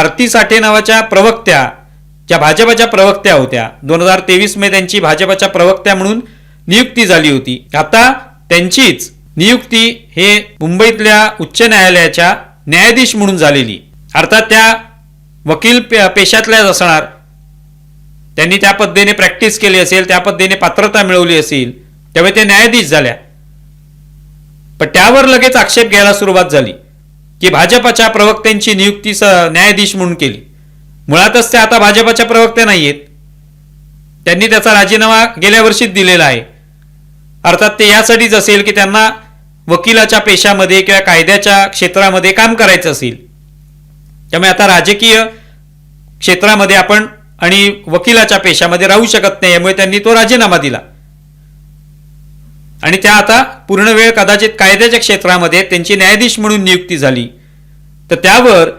आरती साठे नावाच्या प्रवक्त्या, ज्या भाजपच्या प्रवक्त्या होत्या, 2023 मध्ये त्यांची भाजपच्या प्रवक्त्या म्हणून नियुक्ती झाली होती. आता त्यांचीच नियुक्ती हे मुंबईतल्या उच्च न्यायालयाच्या न्यायाधीश म्हणून झालेली. अर्थात त्या वकील पेशातल्याच असणार. त्यांनी त्या पद्धतीने प्रॅक्टिस केली असेल, त्या पद्धतीने पात्रता मिळवली असेल, त्यामुळे ते न्यायाधीश झाल्या. पण त्यावर लगेच आक्षेप घ्यायला सुरुवात झाली की भाजपच्या प्रवक्त्यांची नियुक्ती न्यायाधीश म्हणून केली. मुळातच त्या आता भाजपच्या प्रवक्त्या नाही आहेत. त्यांनी त्याचा राजीनामा गेल्या वर्षीच दिलेला आहे. अर्थात ते यासाठीच असेल की त्यांना वकिलाच्या पेशामध्ये किंवा कायद्याच्या क्षेत्रामध्ये काम करायचं असेल. त्यामुळे आता राजकीय क्षेत्रामध्ये आपण आणि वकिलाच्या पेशामध्ये राहू शकत नाही, यामुळे त्यांनी तो राजीनामा दिला आणि त्या आता पूर्ण वेळ कदाचित कायद्याच्या क्षेत्रामध्ये त्यांची न्यायाधीश म्हणून नियुक्ती झाली. तर त्यावर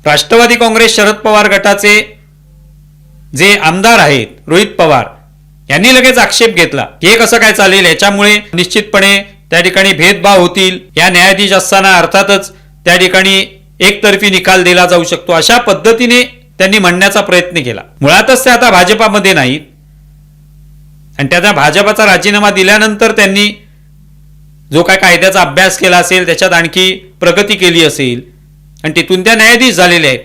राष्ट्रवादी काँग्रेस शरद पवार गटाचे जे आमदार आहेत रोहित पवार यांनी लगेच आक्षेप घेतला की हे कसं काय चालेल, याच्यामुळे निश्चितपणे त्या ठिकाणी भेदभाव होतील. या न्यायाधीश असताना अर्थातच त्या ठिकाणी एकतर्फी निकाल दिला जाऊ शकतो, अशा पद्धतीने त्यांनी म्हणण्याचा प्रयत्न केला. मुळातच ते आता भाजपामध्ये नाहीत आणि त्याचा भाजपाचा राजीनामा दिल्यानंतर त्यांनी जो काय कायद्याचा अभ्यास केला असेल, त्याच्यात आणखी प्रगती केली असेल आणि तिथून त्या न्यायाधीश झालेल्या आहेत.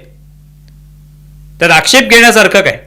तर आक्षेप घेण्यासारखं काय.